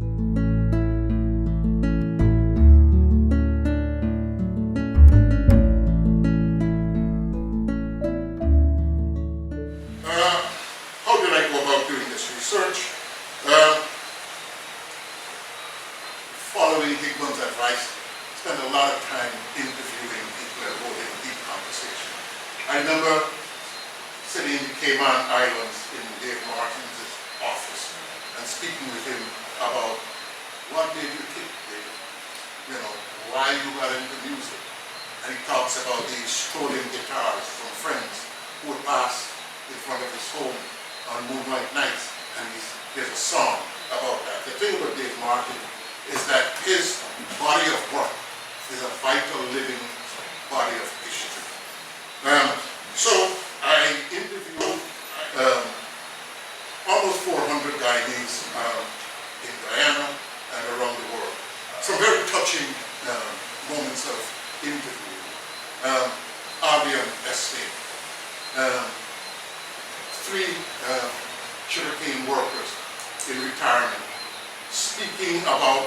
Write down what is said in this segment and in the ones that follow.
How did I go about doing this research? Uh, Following Hickman's advice, spent a lot of time interviewing people and holding deep conversation. I remember sitting in the Cayman Islands in Dave Martin's office and speaking with him about what made you think, Dave, why you got into music. And he talks about these stolen guitars from friends who would pass in front of his home on moonlight nights, and there's a song about that. The thing about Dave Martin is that his body of work is a vital, living body of history. So I interviewed almost 400 Guyanese in Guyana and around the world. Some very touching moments of interview. Albion Estate. 3 sugarcane workers in retirement speaking about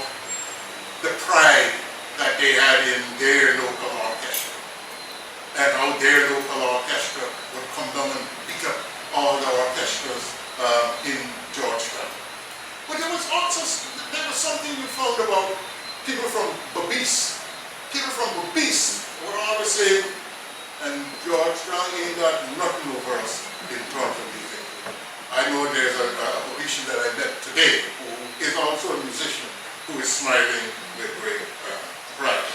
the pride that they had in their local orchestra and how their local orchestra would come down and beat up all the orchestras in Georgetown. But there was something we found about people from Babis. People from Babis were always saying, and Georgetown ain't got nothing over us in terms of music. I know there's a Babisian that I met today who is also a musician who is smiling with great pride.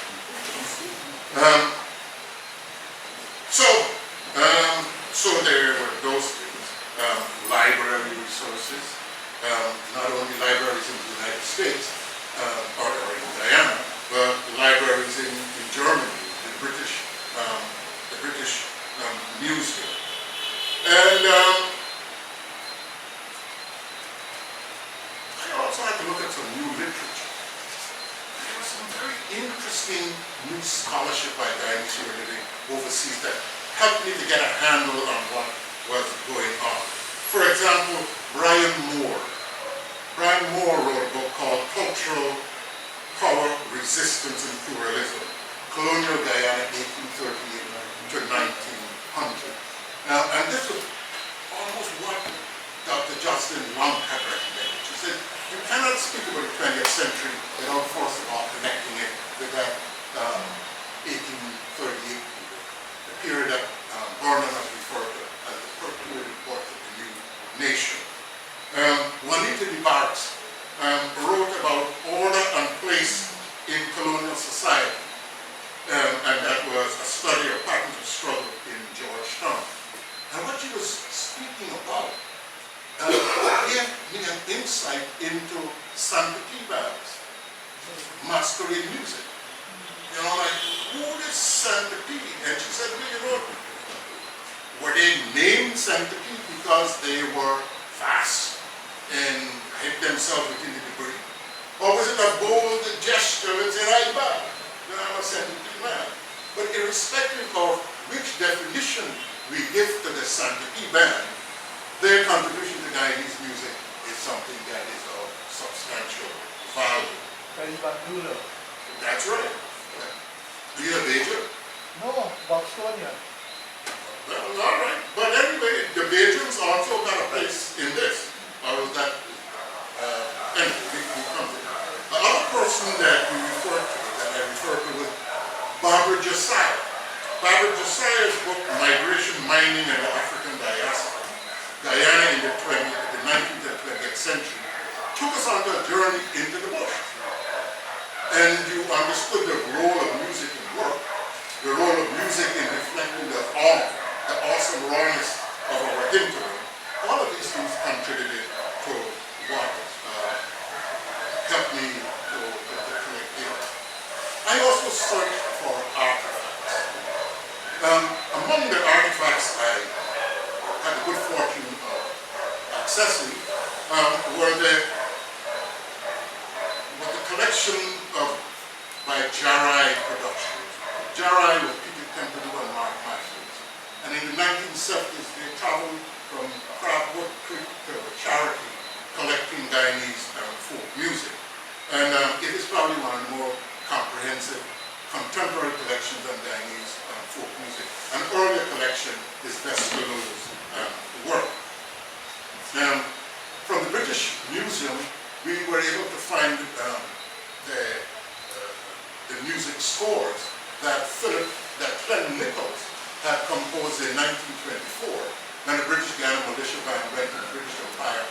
So there were those things. Library resources, not only libraries in the United States or in Guyana, but libraries in Germany, the British Museum. And I also had to look at some new literature. There was some very interesting new scholarship by Guyanese who were living overseas that helped me to get a handle on what was going on. For example, Brian Moore. Brian Moore wrote a book called Cultural Power, Resistance and Pluralism, Colonial Guyana, 1838 to 1900. And this was almost what Dr. Jocelyn Longcap recommended. She said, you cannot speak about the 20th century without first of all connecting it with that 1838 period, the period that Burnham has referred to as the perpetuated birth of the new nation. Juanita de Barques wrote about order and place in colonial society, and that was a study of patterns of struggle in Georgetown. And what she was speaking about gave me an insight into Santa P bands, masquerade music. Like, who is Santa P? And she said, well, were they named Santa P because they were fast and hid themselves within the debris? Or was it a bold gesture that said, I'm back, I'm a Santa P man? But irrespective of which definition we give to the Santa P band, their contribution to Guyanese music is something that is of substantial value. That's right. Are you a Bajan? No, Bostonian. Well, all right. But anyway, the Bajans also got a place in this. Or was that, anyway, we come to that. The other person that we referred to, that I referred to, was Barbara Josiah. Barbara Josiah's book, Migration, Mining, and the African Diaspora, Guyana in the 19th and 20th century, took us on a journey into the bush. And you understood the role of music in work, the role of music in reflecting the awe, the awesome rawness of our hinterland. All of these things contributed to what helped me to collect data. I also searched for artifacts. Among the artifacts I had the good fortune of accessing were the collection by Jarai Productions. Jarai was Peter Templeton and Mark Matthews. And in the 1970s, they traveled from Crabwood Creek to Charity collecting Guyanese folk music. And it is probably one of the more comprehensive contemporary collections on Guyanese folk music. An earlier collection is Vesperlo's work. From the British Museum, we were able to find the music scores that Clem Nichols had composed in 1924 when the British Guyana Militia Band went to the British Empire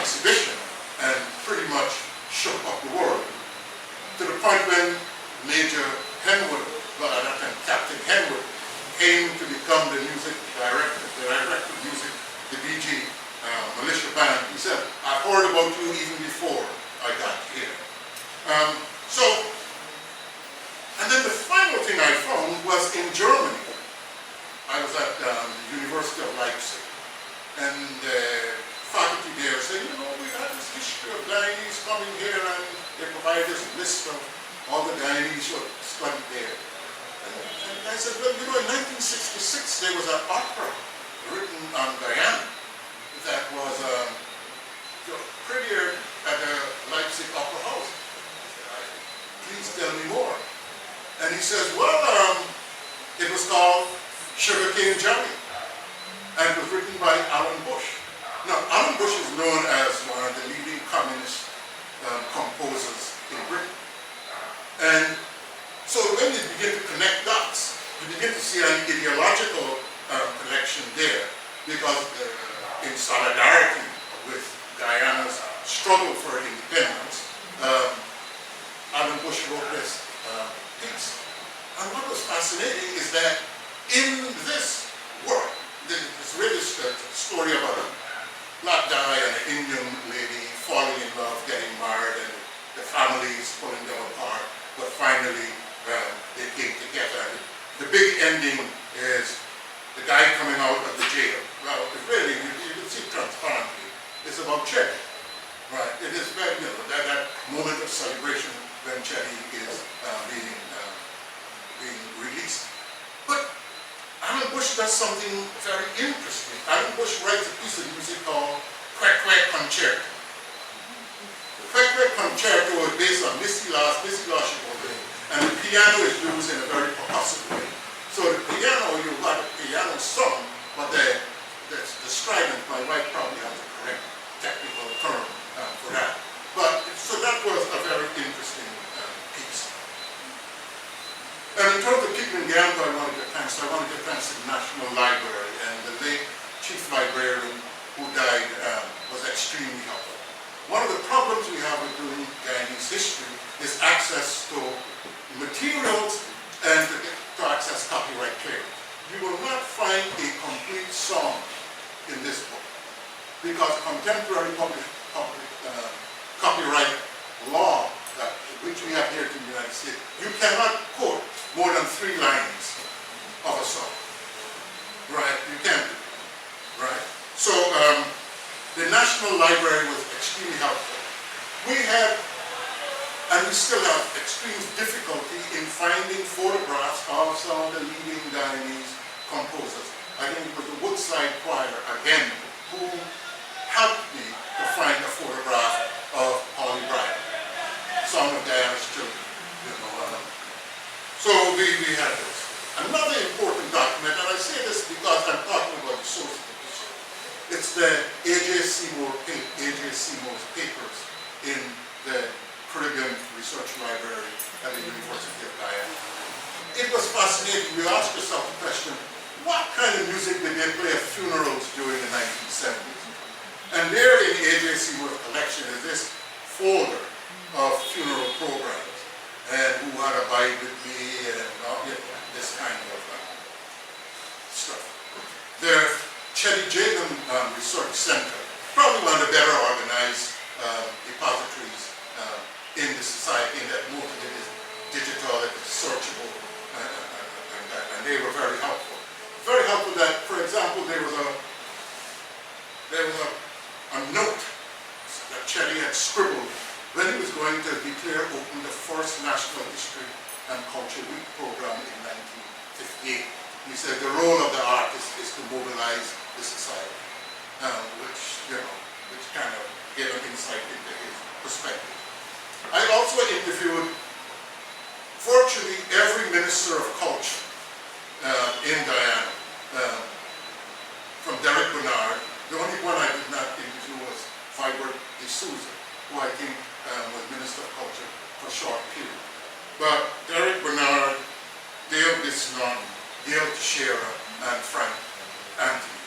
exhibition and pretty much shook up the world. To the point when Major Henwood, well at that time Captain Henwood, came to become the music director, the director of music, the BG Militia Band. He said, I've heard about you even before I got here. And then the final thing I found was in Germany. I was at the University of Leipzig, and the faculty there said, you know, we had this history of Guyanese coming here, and they provided this list of all the Guyanese who studied there. And I said, well, you know, in 1966 there was an opera written on Guyana that was premiered at the Leipzig Opera House. I said, please tell me more. And he says, well, it was called Sugarcane Johnny, and it was written by Alan Bush. Now, Alan Bush is known as one of the leading communist composers in Britain. And so when you begin to connect dots, you begin to see an ideological connection there, because in solidarity with Guyana's struggle for independence, Alan Bush wrote this piece. And what was fascinating is that in this work, this really story about a black guy and an Indian lady falling in love, getting married, and the families pulling them apart, but finally they came together. The big ending is the guy coming out of the jail. Well, it really, you can see transparently, it's about Chetty. Right, it is very, you know, that moment of celebration when Chetty is being released. But Alan Bush does something very interesting. Alan Bush writes a piece of music called Quack Quack Concerto. The Quack Quack Concerto is based on Missy Losh Chipotle, and the piano is used in a very percussive way. So the piano, you've got a piano song, but the strident, my wife probably has the correct technical term for that. But so that was a very interesting piece. And in terms of keeping Guyana, I want to give thanks to the National Library, and the late chief librarian who died was extremely helpful. One of the problems we have with doing Guyanese history is access to materials and to access copyright clearance. You will not find a complete song in this book, because contemporary copyright law, which we have here in the United States, you cannot quote more than 3 lines of a song. Right? You can't do it. Right? So the National Library was extremely helpful. We had, and we still have, extreme difficulty in finding photographs of some of the leading Guyanese composers. I think it was the Woodside Choir, again, who helped me to find a photograph of Polly Bryant, Song of Guyana's Children. You know, so we had this. Another important document, and I say this because I'm talking about the source of the history. It's the A.J. Seymour's papers in the Caribbean Research Library at the University of Guyana. It was fascinating. You ask yourself the question, what kind of music did they play at funerals during the 1970s? And there in A.J. Seymour's collection is this folder of funeral programs, and Who Had Abide With Me, and this kind of stuff. The Chetty Jagan Research Center, probably one of the better organized depositories in the society, in that most of it is digital, it is searchable, and they were very helpful. Very helpful that, for example, there was a note that Chetty had scribbled when he was going to declare open the first National History and Culture Week program in 1958. He said the role of the artist is to mobilize the society, which kind of gave an insight into his perspective. think if you would, virtually every minister of culture in Guyana, from Derek Bernard, the only one I did not interview was Vibert D'Souza, who I think was Minister of Culture for a short period. But Derek Bernard, Dale Gislon, Dale Teixeira, and Frank Anthony.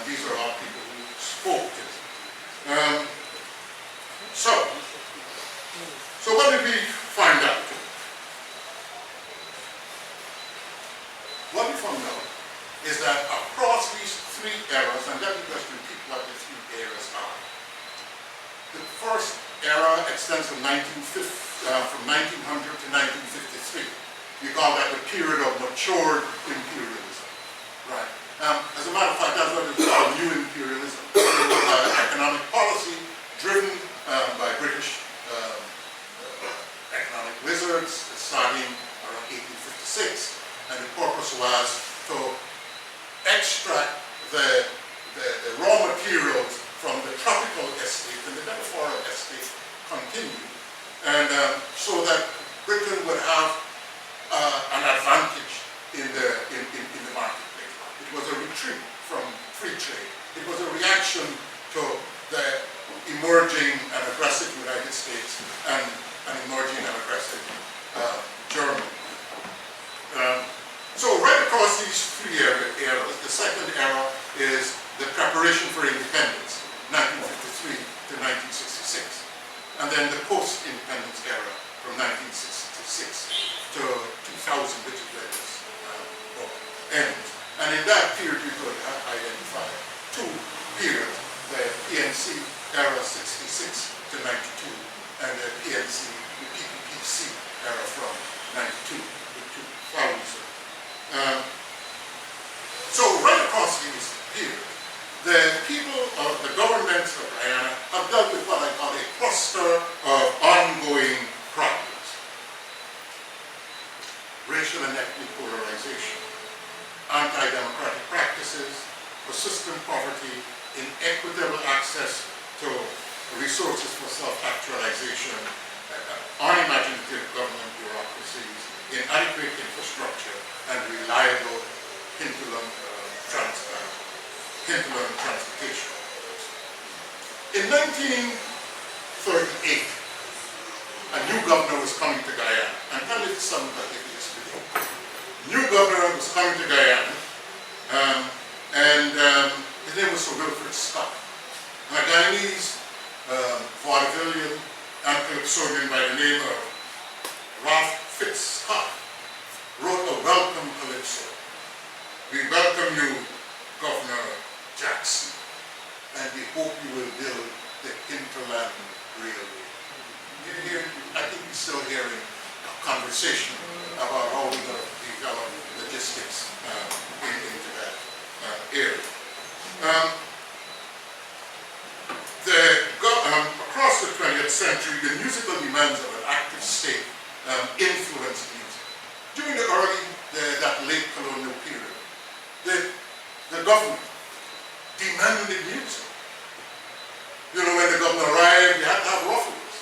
These are all people who spoke to it. So what did we find out? What we found out is that across these three eras, and let me just repeat what the three eras are. The first era extends from 1900 to 1953. We call that the period of matured imperialism, right? As a matter of fact, that's what is called new imperialism. It was economic policy driven by British economic wizards starting around 1856, and the purpose was to extract the raw materials from the tropical estate and the metaphorical estate continued, and so that Britain would have an advantage in the marketplace. It was a retreat from free trade. It was a reaction to the emerging and aggressive United States and an emerging and aggressive Germany. So right across these three eras, the second era is the preparation for independence, 1953 to 1966. And then the post-independence era from 1966 to 2000, which is where this book ends. And in that period, we could identify two periods, the PNC era 66 to 92, and the PPPC era from 92 to 2000. So right across these periods, the people of the governments of Guyana have dealt with what I call a cluster of ongoing problems. Racial and ethnic polarization, anti-democratic practices, persistent poverty, inequitable access to resources for self-actualization, unimaginative government bureaucracies, inadequate infrastructure, and reliable hinterland transportation. In 1938, a new governor was coming to Guyana. I'm telling you some of this today. New governor was coming to Guyana, and his name was Sir Wilfrid Scott. A Guyanese vaudevillian and calypsonian by the name of Ralph Fitz Scott wrote a welcome calypso. We welcome you, Governor Jackson, and we hope you will build the Hinterland Railway. I think we're still hearing a conversation about how we're going to develop logistics into that area. Across the 20th century, the musical demands of an active state influenced music. During that late colonial period, the government demanded music. You know, when the government arrived, you had to have ruffles.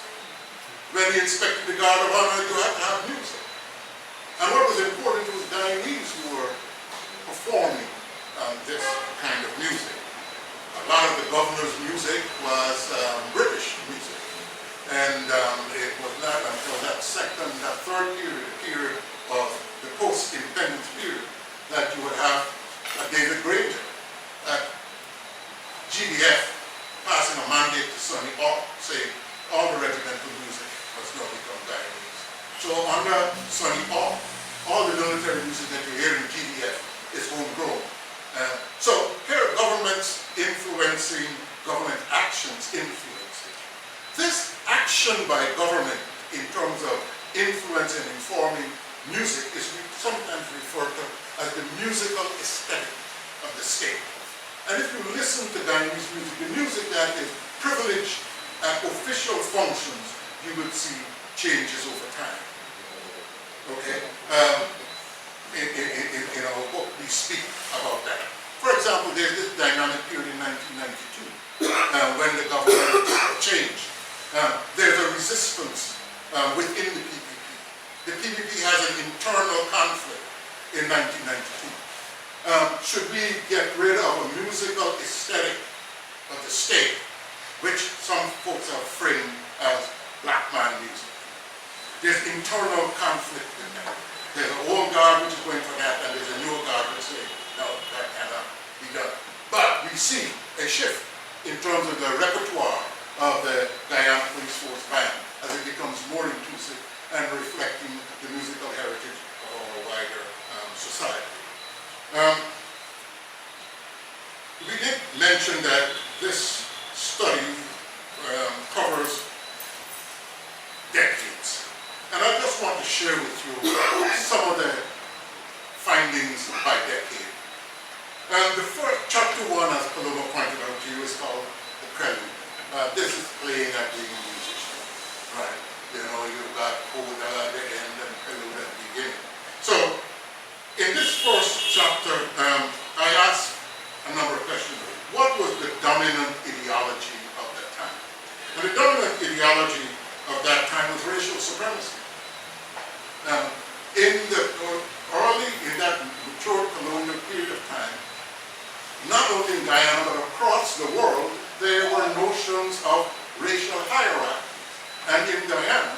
When he inspected the Guard of Honor, you had to have music. And what was important was Guyanese who were performing this kind of music. A lot of the governor's music was British music. And it was not until that third period, the period of the post-independence period, that you would have David Granger at GDF passing a mandate to Sonny Orr, saying all the regimental music must now become Guyanese. So under Sonny Orr, all the military music that you hear in GDF is homegrown. So here are governments influencing, government actions influencing. This action by government in terms of influence and informing music is sometimes referred to as the musical aesthetic of the state. And if you listen to Guyanese music, the music that is privileged at official functions, you would see changes over time. Okay? In our book, we speak about that. For example, there's this dynamic period in 1992 when the government changed. There's a resistance within the PPP. The PPP has an internal conflict in 1992. Should we get rid of a musical aesthetic of the state, which some folks have framed as black man music? There's internal conflict in that. There's an old guard which is going for that, and there's a new guard which is saying, no, that cannot be done. But we see a shift in terms of the repertoire of the Guyana Police Force Band as it becomes more inclusive and reflecting the musical heritage of our wider society. We did mention that this study covers decades. And I just want to share with you some of the findings by decade. The first, chapter 1, as Paloma pointed out to you, is called The Prelude. This is playing at the musician, right? You know, you've got coda at the end and prelude at the beginning. So, in this first chapter, I asked a number of questions. What was the dominant ideology of that time? And the dominant ideology of that time was racial supremacy. In that mature colonial period of time, not only in Guyana but across the world, there were notions of racial hierarchy. And in Guyana,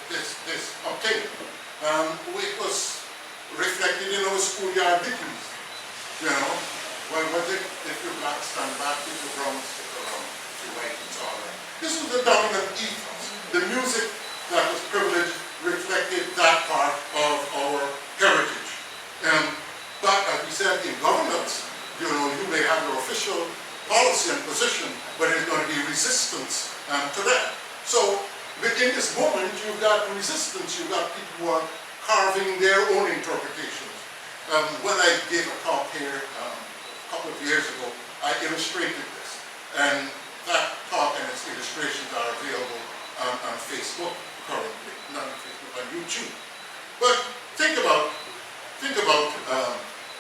this obtained. It was reflected in our schoolyard ditties. You know, well, what if you're black, stand back, if you're brown, stick around, if you're white, it's all right. This was the dominant ethos. The music that was privileged reflected that part of our heritage. But as we said, in governance, you know, you may have your official policy and position, but there's going to be resistance to that. So within this moment, you've got resistance. You've got people who are carving their own interpretations. When I gave a talk here a couple of years ago, I illustrated this. And that talk and its illustrations are available on Facebook currently, not on Facebook, on YouTube. But think about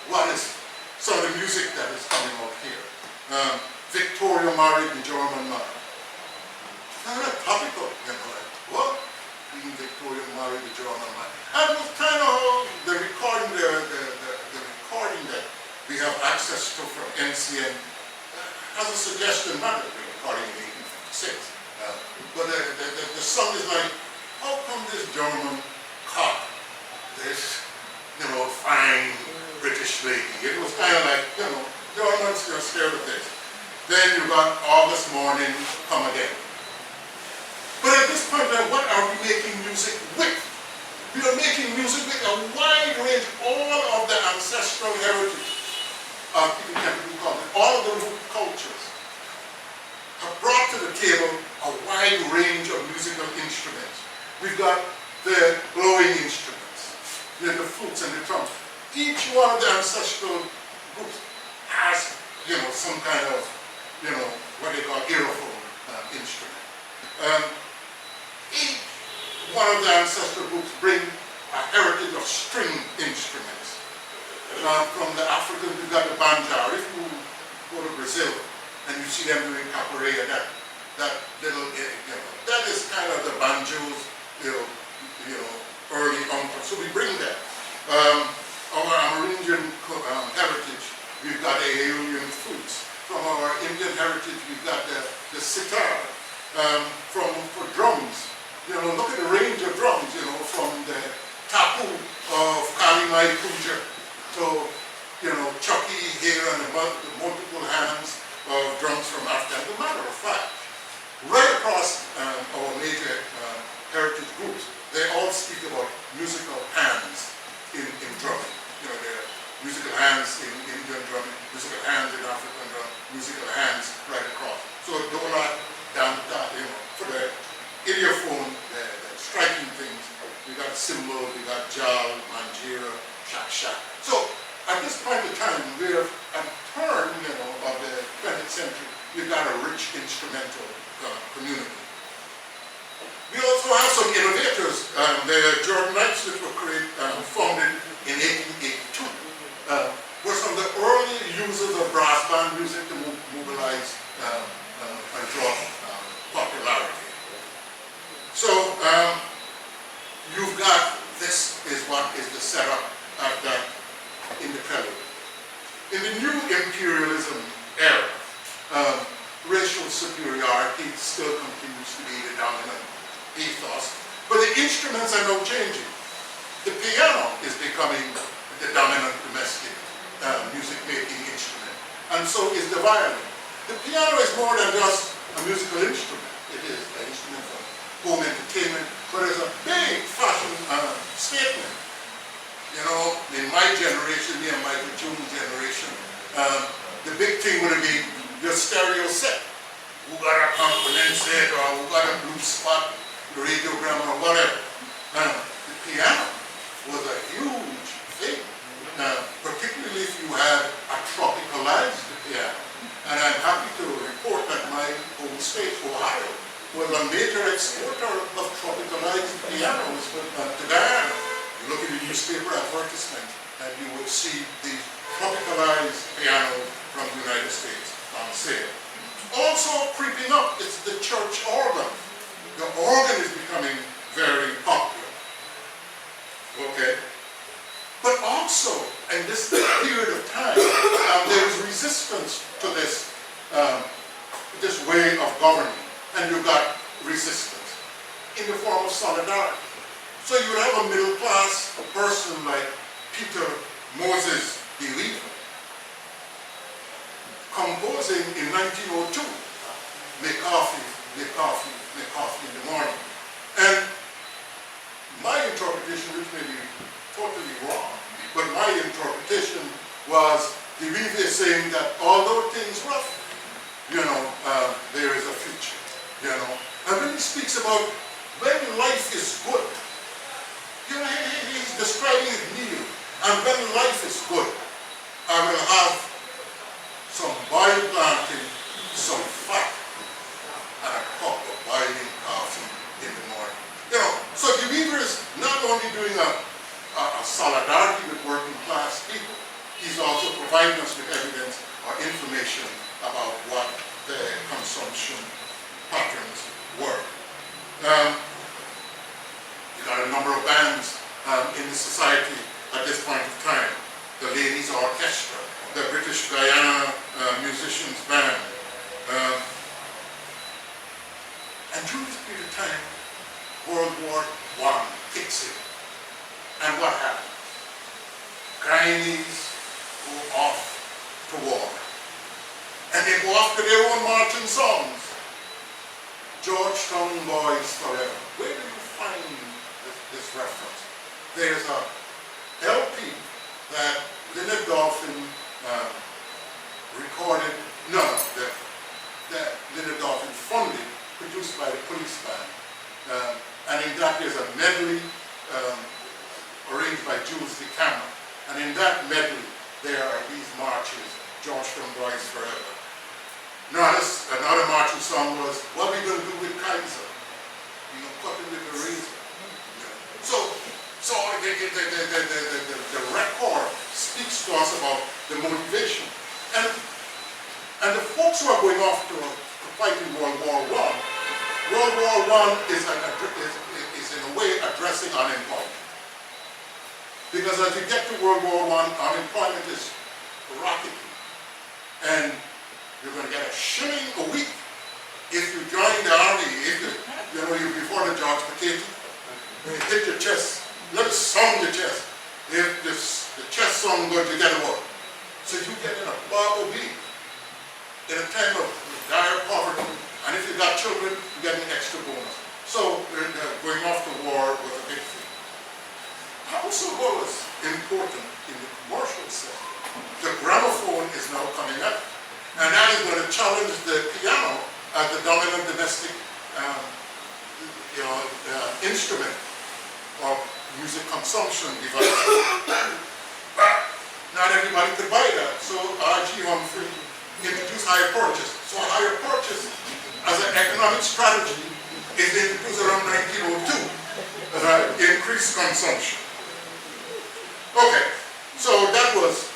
what is some of the music that is coming out here. Victoria married the German man. Kind of topical, you know, like, what? Queen Victoria married the German man. And it was kind of the recording, the recording that we have access to from NCN has a suggestion, not the recording in 1856. But the song is like, how come this German caught this, you know, fine British lady? It was kind of like, you know, Germans are scared of this. Then you got August morning, come again. But at this point, what are we making music with? We are making music with a wide range, all of the ancestral heritage of people can be called, all of the root cultures have brought to the table a wide range of musical instruments. We've got the blowing instruments, the flutes and the drums. Each one of the ancestral groups has, you know, some kind of, you know, what they call aerophone instrument. Each one of the ancestral groups bring a heritage of string instruments. From the Africans, we've got the banjar. If you go to Brazil and you see them doing capoeira, that little, you know, that is kind of the banjos, you know, early on. So we bring that. Our Amerindian heritage, we've got the Aeolian flutes. From our Indian heritage, we've got the sitar. For drums, you know, look at the range of drums, you know, from the tapu of Kalimai Puja to, you know, Chucky here and the multiple hands of drums from Africa. As a matter of fact, right across our major heritage groups, they all speak about musical hands in drumming. You know, there are musical hands in Indian drumming, musical hands in African drumming, musical hands right across. So Dola, Danta, you know, for the idiophone, the striking things, we got cymbal, we got jal, manjira, shak. So at this point in time, we're at turn, you know, of the 20th century, we've got a rich instrumental community. We also have some innovators. The Jordanites, which were founded in 1882, were some of the early users of brass band music to mobilize and draw popularity. So imperialism era, racial superiority still continues to be the dominant ethos, but the instruments are now changing. The piano is becoming the dominant domestic music-making instrument, and so is the violin. The piano is more than just a musical instrument. It is an instrument for home entertainment, but it's a big fashion statement. You know, in my generation, me and Michael June's generation, the big thing would have been your stereo set. Who got a component set, or who got a blue spot, radiogram, or whatever. The piano was a huge thing, particularly if you had a tropicalized piano. And I'm happy to report that my home state, Ohio, was a major exporter of tropicalized pianos to Guyana. You look at the newspaper advertisement and you would see the tropicalized pianos from the United States on sale. Also creeping up, it's the church organ. The organ is becoming very popular. Okay? But also, in this period of time, there is resistance to this, this way of governing. And you got resistance in the form of solidarity. So you would have a middle class person like Peter Moses DeWeaver composing in 1902, make coffee in the morning. And my interpretation, which may be totally wrong, but my interpretation was DeWeaver is saying that although things rough, you know, there is a future. You know, and when he speaks about when life is good, you know, he's describing it near. And when life is good, I will have some barley planting, some fat, and a cup of boiling coffee in the morning. You know, so the Weaver is not only doing a solidarity with working class people, he's also providing us with evidence or information about what the consumption patterns were. You got a number of bands in the society at this point of time. The Ladies Orchestra, the British Guyana Musicians Band. And during this period of time, World War I kicks in. And what happened? Guyanese go off to war. And they go off to their own marching songs. Georgetown Boys Forever. Where do you find this reference? There's a LP that Leonard Dolphin recorded, that Leonard Dolphin funded, produced by the police band. And in that there's a medley arranged by Jules DeCamera. And in that medley there are these marches, Georgetown Boys Forever. Now, another marching song was, what are we going to do with Kaiser? You know, cut him with a razor. Yeah. So the record speaks to us about the motivation. And the folks who are going off to fight in World War I, World War I is in a way addressing unemployment. Because as you get to World War I, unemployment is rocketing. And you're going to get a shilling a week if you join the army, if you're before the George Potato, when you hit your chest, let it sound the chest. If the chest sound good, you get a work. So you get in a bar OB in a time of dire poverty, and if you got children, you get an extra bonus. So going off to war was a big thing. Also what was important in the commercial sector, the gramophone is now coming up. And that is going to challenge the piano as the dominant domestic instrument of music consumption device. But not everybody could buy that. So R.G. Humphrey introduced hire purchase. So hire purchase as an economic strategy is introduced around 1902. Increased consumption. Okay, so that was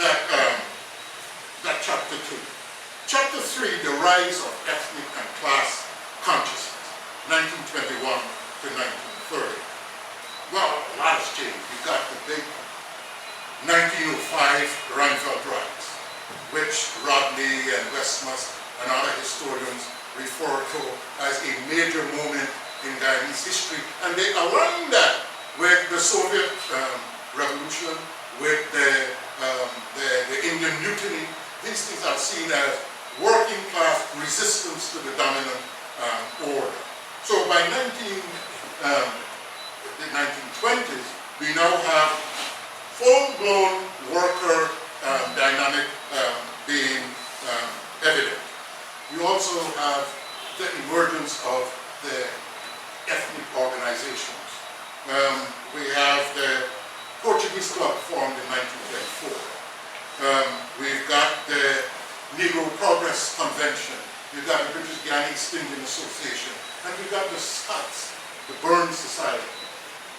that chapter 2. Chapter 3, the rise of ethnic and class consciousness, 1921 to 1930. Well, a lot has changed. You got the big 1905 Rheinfeld riots, which Rodney and Westmus and other historians refer to as a major moment in Guyanese history. And they align that with the Soviet Revolution, with the Indian Mutiny. These things are seen as working class resistance to the dominant order. So by the 1920s, we now have full-blown worker dynamic being evident. We also have the emergence of the ethnic organizations. We have the Portuguese Club formed in 1934. We've got the Negro Progress Convention. We've got the British Guyanese Indian Association. And we've got the Scots, the Burn Society.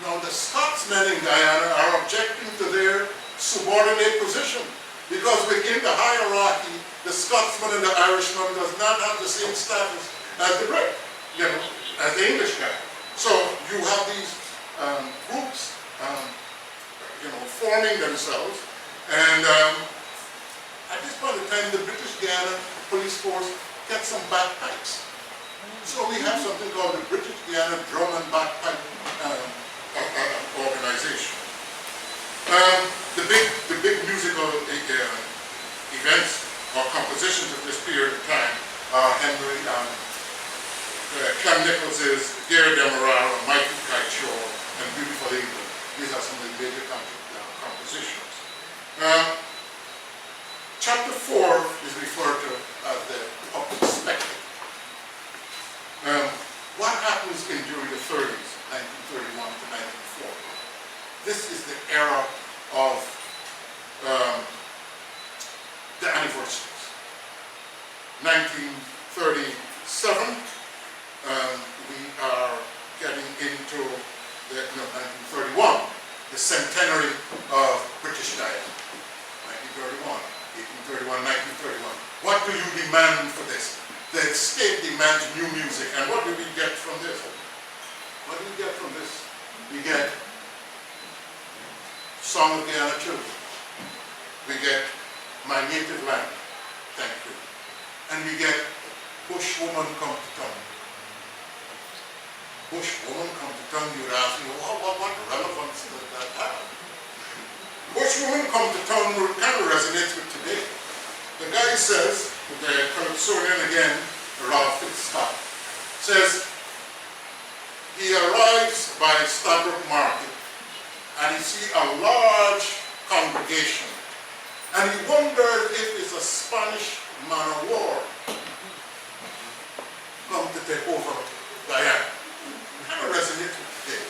Now, the Scotsmen in Guyana are objecting to their subordinate position because within the hierarchy, the Scotsman and the Irishman does not have the same status as the Brit, as the English guy. So you have these groups, forming themselves, and at this point in time, the British Guyana police force gets some bagpipes. So we have something called the British Guyana Drum and Bagpipe organization. The big musical events or compositions of this period of time are Clem Nichols's Gary Demerara, Michael Kite and Beautiful England. These are some of the major compositions. Chapter 4 is referred to as the public spectacle. What happens during the 30s, 1931 to 1940? This is the era of the anniversaries. 1937, we are getting into the 1931, the centenary of British Guyana. 1931, 1931. What do you demand for this? The state demands new music. And what do we get from this? What do we get from this? We get Song of Guyana Children. We get My Native Land. Thank you. And we get Bush Woman Come to Town. Bush Woman Come to Town, you would ask me, what relevance does that have? Bush Woman Come to Town kind of resonates with today. The guy says, the Calypsonian again, Ralph Fitzgerald, says he arrives by Stabrook Market and he sees a large congregation and he wonders if it's a Spanish man of war come to take over Guyana. Kind of resonates with today.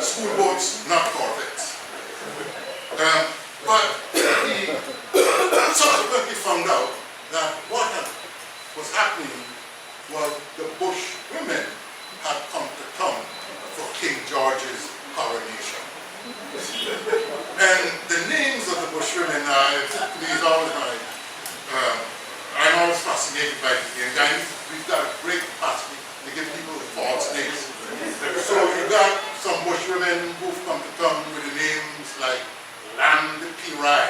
Schoolboats, not corvettes. But he subsequently found out that what was happening was the Bush women had come to town for King George's coronation. And the names of the Bush women I'm always fascinated by this. In Guyanese, we've got a great capacity to give people false names. So you got some Bush women who've come to town with the names like Land Pirai.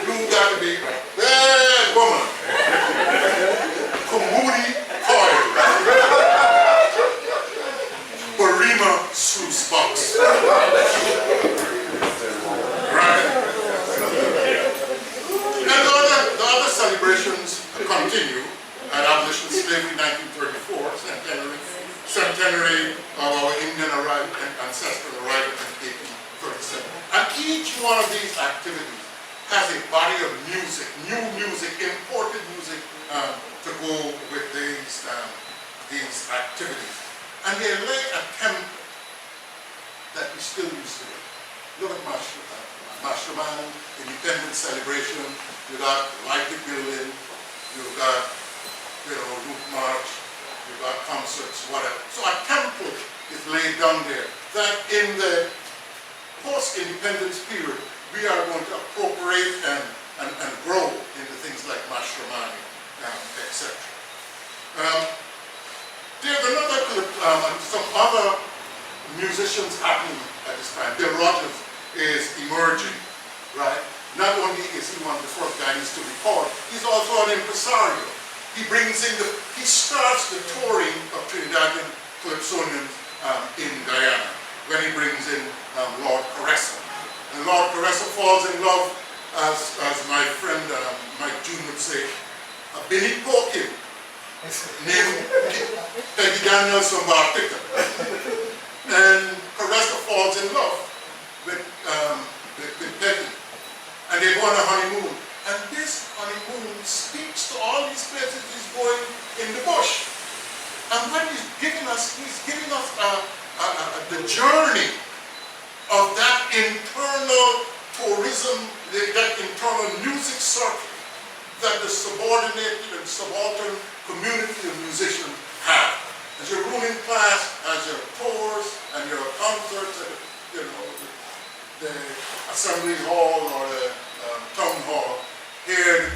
You got to be bad woman. Kumudi Coil. Barima Sluice Box. Right? And the other celebrations continue at abolition slavery 1934, centenary of our Indian ancestral arrival in 1837. And each one of these activities has a body of music, new music, imported music to go with these activities. And they lay a template that we still use today. Look at Mashaman, independence celebration, you got Light the Building, you got Route March, you got concerts, whatever. So a template is laid down there that in the post-independence period, we are going to appropriate and grow into things like Mashramani, etc. There's some other musicians happening at this time. Bill Rogers is emerging, right? Not only is he one of the first Guyanese to record, he's also an impresario. He brings in he starts the touring of Trinidadian Calypsonians in Guyana when he brings in Lord Caressa. And Lord Caressa falls in love, as my friend Mike June would say, a Billy Pokin named Peggy Daniels from Bartica. And Caressa falls in love with Peggy. And they go on a honeymoon. And this honeymoon speaks to all these places he's going in the bush. And what he's giving us the journey of that internal tourism, that internal music circle that the subordinated and subaltern community of musicians have. As your ruling class, as your tours and your concerts, and, the assembly hall or the town hall, here